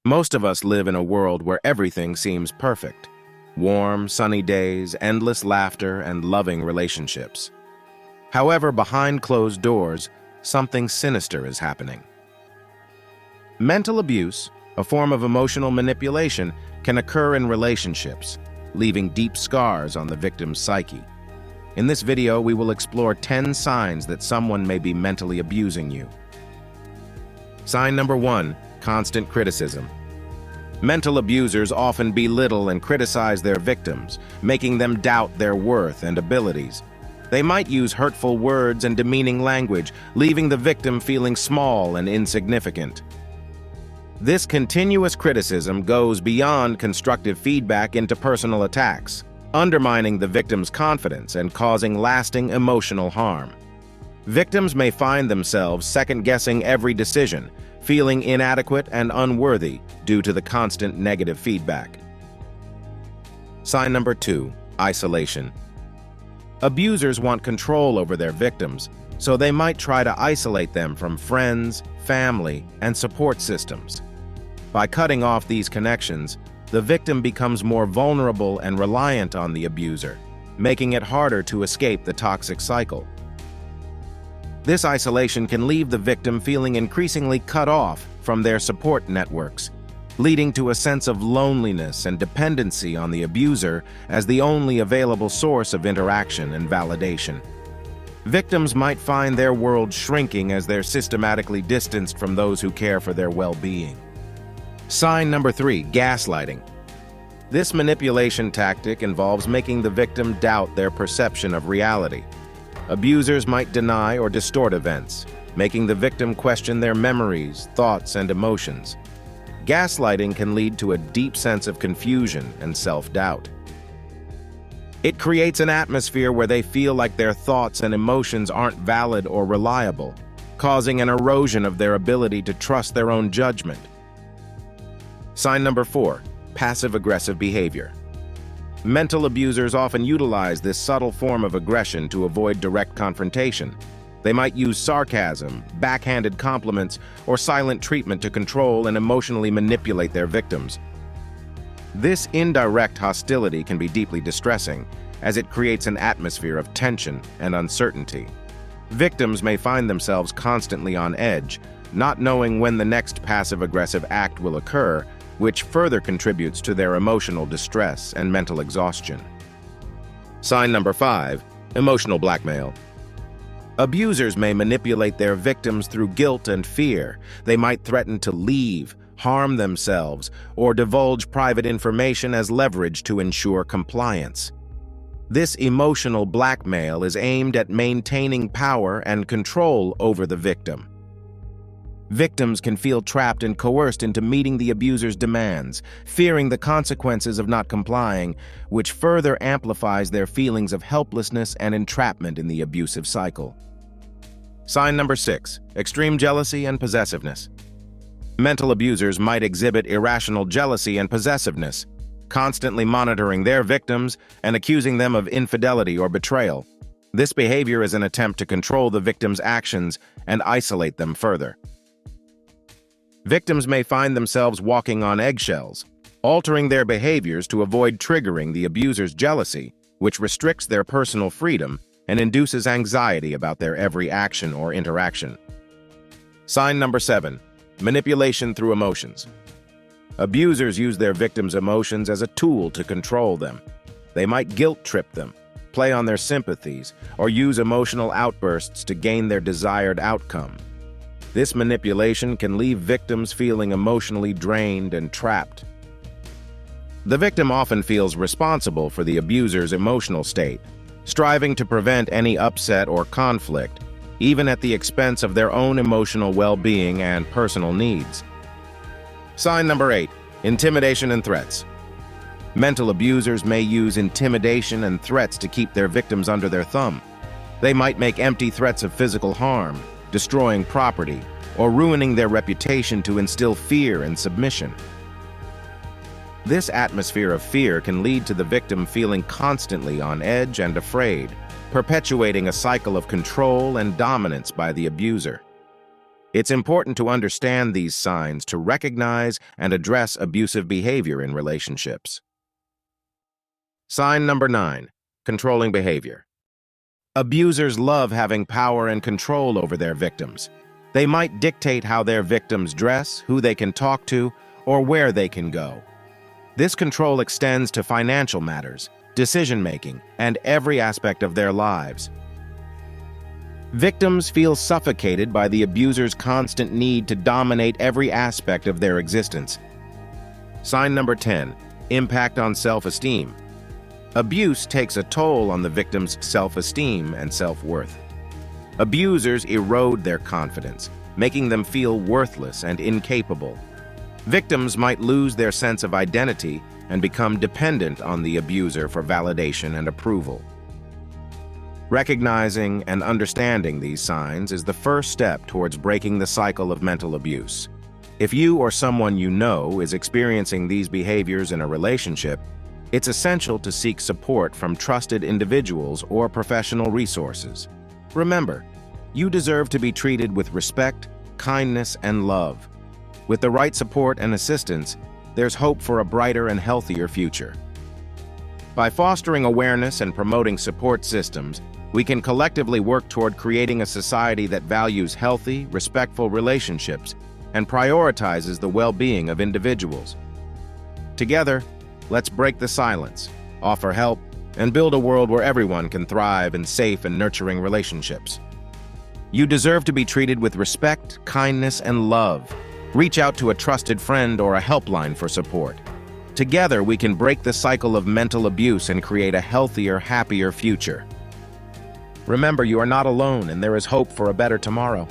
Most of us live in a world where everything seems perfect. Warm, sunny days, endless laughter, and loving relationships. However, behind closed doors, something sinister is happening. Mental abuse, a form of emotional manipulation, can occur in relationships, leaving deep scars on the victim's psyche. In this video, we will explore 10 signs that someone may be mentally abusing you. Sign number 1, constant criticism. Mental abusers often belittle and criticize their victims, making them doubt their worth and abilities. They might use hurtful words and demeaning language, leaving the victim feeling small and insignificant. This continuous criticism goes beyond constructive feedback into personal attacks, undermining the victim's confidence and causing lasting emotional harm. Victims may find themselves second-guessing every decision, feeling inadequate and unworthy due to the constant negative feedback. Sign number 2, isolation. Abusers want control over their victims, so they might try to isolate them from friends, family, and support systems. By cutting off these connections, the victim becomes more vulnerable and reliant on the abuser, making it harder to escape the toxic cycle. This isolation can leave the victim feeling increasingly cut off from their support networks, leading to a sense of loneliness and dependency on the abuser as the only available source of interaction and validation. Victims might find their world shrinking as they're systematically distanced from those who care for their well-being. Sign number 3, gaslighting. This manipulation tactic involves making the victim doubt their perception of reality. Abusers might deny or distort events, making the victim question their memories, thoughts, and emotions. Gaslighting can lead to a deep sense of confusion and self-doubt. It creates an atmosphere where they feel like their thoughts and emotions aren't valid or reliable, causing an erosion of their ability to trust their own judgment. Sign number 4, passive-aggressive behavior. Mental abusers often utilize this subtle form of aggression to avoid direct confrontation. They might use sarcasm, backhanded compliments, or silent treatment to control and emotionally manipulate their victims. This indirect hostility can be deeply distressing, as it creates an atmosphere of tension and uncertainty. Victims may find themselves constantly on edge, not knowing when the next passive-aggressive act will occur, which further contributes to their emotional distress and mental exhaustion. Sign number 5, emotional blackmail. Abusers may manipulate their victims through guilt and fear. They might threaten to leave, harm themselves, or divulge private information as leverage to ensure compliance. This emotional blackmail is aimed at maintaining power and control over the victim. Victims can feel trapped and coerced into meeting the abuser's demands, fearing the consequences of not complying, which further amplifies their feelings of helplessness and entrapment in the abusive cycle. Sign number 6, extreme jealousy and possessiveness. Mental abusers might exhibit irrational jealousy and possessiveness, constantly monitoring their victims and accusing them of infidelity or betrayal. This behavior is an attempt to control the victim's actions and isolate them further. Victims may find themselves walking on eggshells, altering their behaviors to avoid triggering the abuser's jealousy, which restricts their personal freedom and induces anxiety about their every action or interaction. Sign number 7, manipulation through emotions. Abusers use their victims' emotions as a tool to control them. They might guilt-trip them, play on their sympathies, or use emotional outbursts to gain their desired outcome. This manipulation can leave victims feeling emotionally drained and trapped. The victim often feels responsible for the abuser's emotional state, striving to prevent any upset or conflict, even at the expense of their own emotional well-being and personal needs. Sign number 8, intimidation and threats. Mental abusers may use intimidation and threats to keep their victims under their thumb. They might make empty threats of physical harm, destroying property, or ruining their reputation to instill fear and submission. This atmosphere of fear can lead to the victim feeling constantly on edge and afraid, perpetuating a cycle of control and dominance by the abuser. It's important to understand these signs to recognize and address abusive behavior in relationships. Sign number 9, controlling behavior. Abusers love having power and control over their victims. They might dictate how their victims dress, who they can talk to, or where they can go. This control extends to financial matters, decision-making, and every aspect of their lives. Victims feel suffocated by the abuser's constant need to dominate every aspect of their existence. Sign number 10, impact on self-esteem. Abuse takes a toll on the victim's self-esteem and self-worth. Abusers erode their confidence, making them feel worthless and incapable. Victims might lose their sense of identity and become dependent on the abuser for validation and approval. Recognizing and understanding these signs is the first step towards breaking the cycle of mental abuse. If you or someone you know is experiencing these behaviors in a relationship, it's essential to seek support from trusted individuals or professional resources. Remember, you deserve to be treated with respect, kindness, and love. With the right support and assistance, there's hope for a brighter and healthier future. By fostering awareness and promoting support systems, we can collectively work toward creating a society that values healthy, respectful relationships and prioritizes the well-being of individuals. Together, let's break the silence, offer help, and build a world where everyone can thrive in safe and nurturing relationships. You deserve to be treated with respect, kindness, and love. Reach out to a trusted friend or a helpline for support. Together, we can break the cycle of mental abuse and create a healthier, happier future. Remember, you are not alone, and there is hope for a better tomorrow.